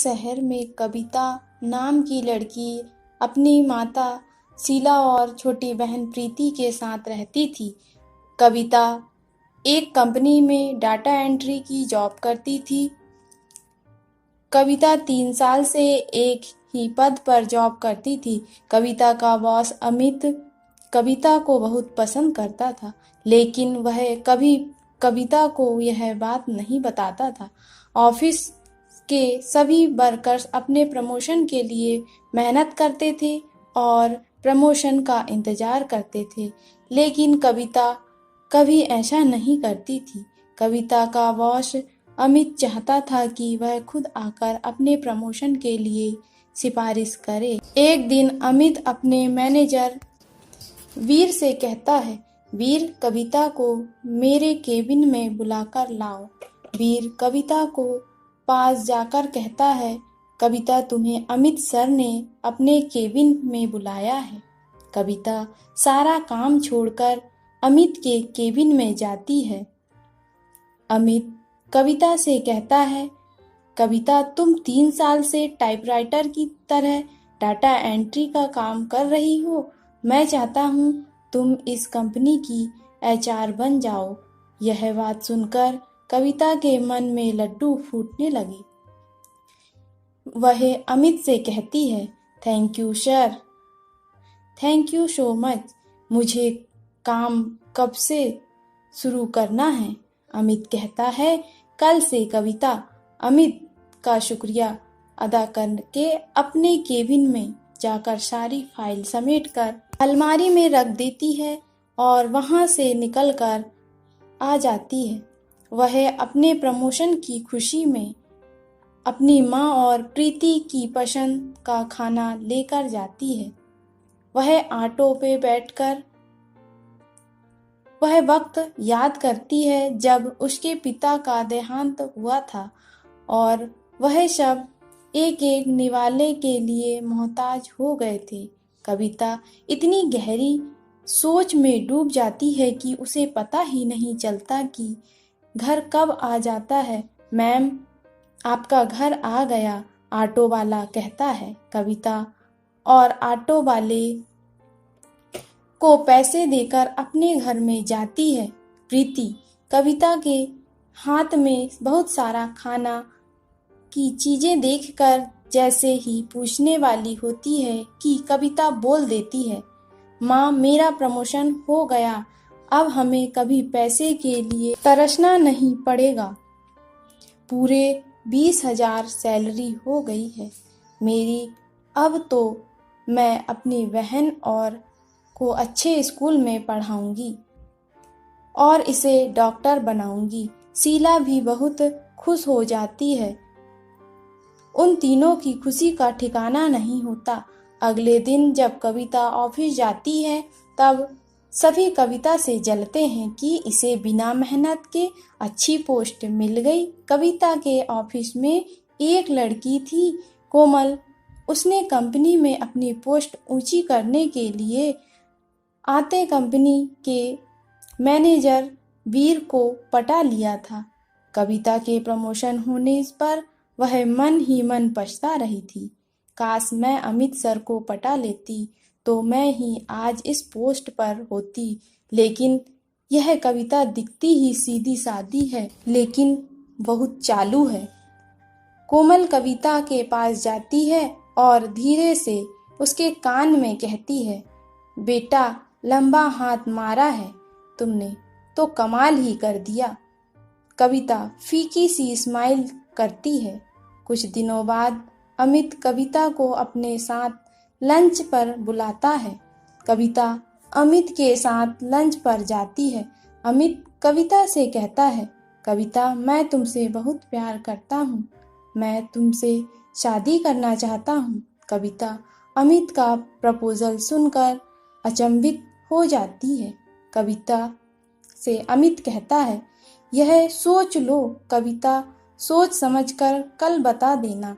शहर में कविता नाम की लड़की अपनी माता शीला और छोटी बहन प्रीति के साथ रहती थी। कविता एक कंपनी में डाटा एंट्री की जॉब करती थी। कविता 3 साल से एक ही पद पर जॉब करती थी। कविता का बॉस अमित कविता को बहुत पसंद करता था, लेकिन वह कभी कविता को यह बात नहीं बताता था। ऑफिस के सभी वर्कर्स अपने प्रमोशन के लिए मेहनत करते थे और प्रमोशन का इंतजार करते थे, लेकिन कविता कभी ऐसा नहीं करती थी। कविता का बॉस अमित चाहता था कि वह खुद आकर अपने प्रमोशन के लिए सिफारिश करे। एक दिन अमित अपने मैनेजर वीर से कहता है, वीर, कविता को मेरे केबिन में बुलाकर लाओ। वीर कविता को पास जाकर कहता है, कविता, तुम्हें अमित सर ने अपने केबिन में बुलाया है। कविता सारा काम छोड़कर अमित के केबिन में जाती है। अमित कविता से कहता है, कविता, तुम 3 साल से टाइपराइटर की तरह डाटा एंट्री का काम कर रही हो। मैं चाहता हूँ तुम इस कंपनी की HR बन जाओ। यह बात सुनकर कविता के मन में लड्डू फूटने लगे। वह अमित से कहती है, thank you sir, thank you so much. मुझे काम कब से शुरू करना है? अमित कहता है, कल से। कविता अमित का शुक्रिया अदा करके अपने केबिन में जाकर सारी फाइल समेटकर अलमारी में रख देती है और वहां से निकलकर आ जाती है। वह अपने प्रमोशन की खुशी में अपनी माँ और प्रीति की पसंद का खाना लेकर जाती है। वह ऑटो पे बैठकर वह वक्त याद करती है जब उसके पिता का देहांत हुआ था और वह सब एक एक निवाले के लिए मोहताज हो गए थे। कविता इतनी गहरी सोच में डूब जाती है कि उसे पता ही नहीं चलता कि घर कब आ जाता है। मैम, आपका घर आ गया, ऑटो वाला कहता है। कविता और ऑटो वाले को पैसे देकर अपने घर में जाती है। प्रीति कविता के हाथ में बहुत सारा खाना की चीजें देखकर जैसे ही पूछने वाली होती है कि कविता बोल देती है, माँ, मेरा प्रमोशन हो गया, अब हमें कभी पैसे के लिए तरसना नहीं पड़ेगा। पूरे 20,000 सैलरी हो गई है मेरी। अब तो मैं अपनी बहन और को अच्छे स्कूल में पढ़ाऊंगी और इसे डॉक्टर बनाऊंगी। शीला भी बहुत खुश हो जाती है। उन तीनों की खुशी का ठिकाना नहीं होता। अगले दिन जब कविता ऑफिस जाती है तब सभी कविता से जलते हैं कि इसे बिना मेहनत के अच्छी पोस्ट मिल गई। कविता के ऑफिस में एक लड़की थी, कोमल। उसने कंपनी में अपनी पोस्ट ऊंची करने के लिए आते कंपनी के मैनेजर वीर को पटा लिया था। कविता के प्रमोशन होने पर वह मन ही मन पछता रही थी। काश मैं अमित सर को पटा लेती तो मैं ही आज इस पोस्ट पर होती। लेकिन यह कविता दिखती ही सीधी सादी है, लेकिन बहुत चालू है। कोमल कविता के पास जाती है और धीरे से उसके कान में कहती है, बेटा, लंबा हाथ मारा है तुमने तो कमाल ही कर दिया। कविता फीकी सी स्माइल करती है। कुछ दिनों बाद अमित कविता को अपने साथ लंच पर बुलाता है। कविता अमित के साथ लंच पर जाती है। अमित कविता से कहता है, कविता, मैं तुमसे बहुत प्यार करता हूँ, मैं तुमसे शादी करना चाहता हूँ। कविता अमित का प्रपोजल सुनकर अचंभित हो जाती है। कविता से अमित कहता है, यह सोच लो कविता, सोच समझकर कल बता देना।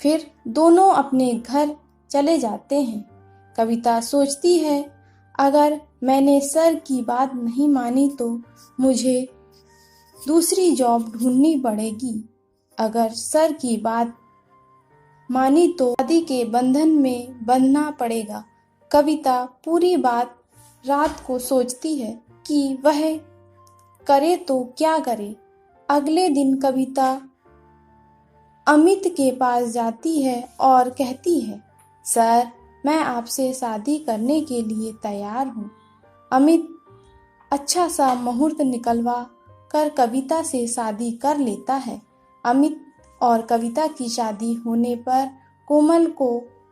फिर दोनों अपने घर चले जाते हैं। कविता सोचती है, अगर मैंने सर की बात नहीं मानी तो मुझे दूसरी जॉब ढूंढनी पड़ेगी। अगर सर की बात मानी तो शादी के बंधन में बंधना पड़ेगा। कविता पूरी बात रात को सोचती है कि वह करे तो क्या करे। अगले दिन कविता अमित के पास जाती है और कहती है, सर, मैं आपसे शादी करने के लिए तैयार हूँ। अमित अच्छा सा मुहूर्त निकलवा कर कविता से शादी कर लेता है। अमित और कविता की शादी होने पर कोमल को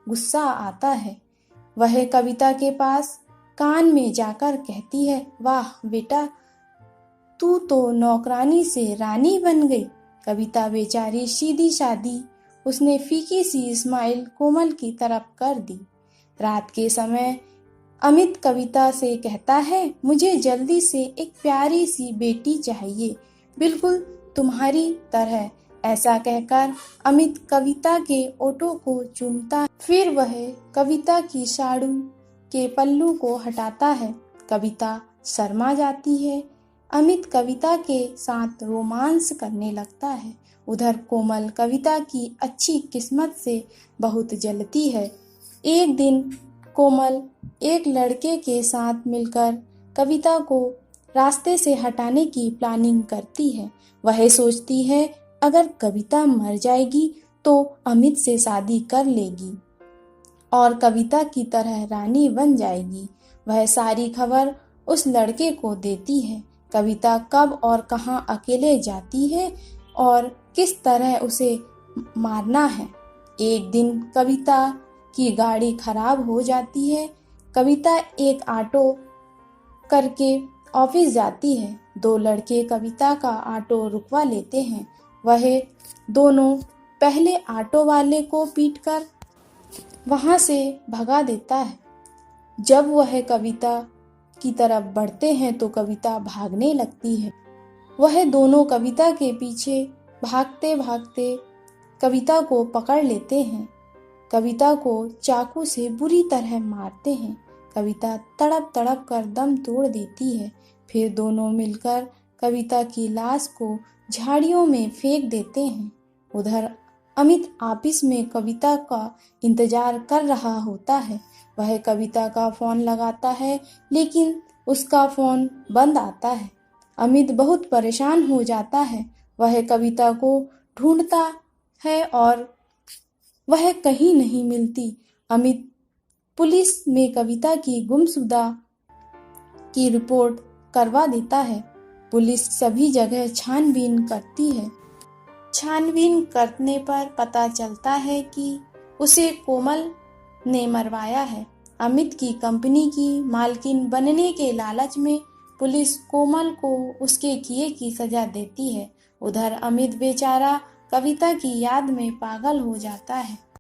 गुस्सा आता है। वह कविता के पास कान में जाकर कहती है, वाह बेटा, तू तो नौकरानी से रानी बन गई। कविता बेचारी सीधी सादी उसने फीकी सी स्माइल कोमल की तरफ कर दी। रात के समय अमित कविता से कहता है, मुझे जल्दी से एक प्यारी सी बेटी चाहिए, बिल्कुल तुम्हारी तरह। ऐसा कहकर अमित कविता के ओठों को चूमता है। फिर वह कविता की साड़ी के पल्लू को हटाता है। कविता शर्मा जाती है। अमित कविता के साथ रोमांस करने लगता है। उधर कोमल कविता की अच्छी किस्मत से बहुत जलती है। एक दिन कोमल एक लड़के के साथ मिलकर कविता को रास्ते से हटाने की प्लानिंग करती है। वह सोचती है, अगर कविता मर जाएगी तो अमित से शादी कर लेगी और कविता की तरह रानी बन जाएगी। वह सारी खबर उस लड़के को देती है। कविता कब और कहाँ अकेले जाती है और किस तरह उसे मारना है। एक दिन कविता की गाड़ी खराब हो जाती है। कविता एक ऑटो करके ऑफिस जाती है। दो लड़के कविता का ऑटो रुकवा लेते हैं। वह दोनों पहले ऑटो वाले को पीटकर वहां से भगा देता है। जब वह कविता की तरफ बढ़ते हैं तो कविता भागने लगती है। वह दोनों कविता के पीछे भागते भागते कविता को पकड़ लेते हैं। कविता को चाकू से बुरी तरह मारते हैं। कविता तड़प तड़प कर दम तोड़ देती है। फिर दोनों मिलकर कविता की लाश को झाड़ियों में फेंक देते हैं। उधर अमित ऑफिस में कविता का इंतजार कर रहा होता है। वह कविता का फोन लगाता है लेकिन उसका फोन बंद आता है। अमित बहुत परेशान हो जाता है। वह कविता को ढूंढता है और वह कहीं नहीं मिलती। अमित पुलिस में कविता की गुमशुदा की रिपोर्ट करवा देता है। पुलिस सभी जगह छानबीन करती है। छानबीन करने पर पता चलता है कि उसे कोमल ने मरवाया है। अमित की कंपनी की मालकिन बनने के लालच में पुलिस कोमल को उसके किए की सजा देती है। उधर अमित बेचारा कविता की याद में पागल हो जाता है।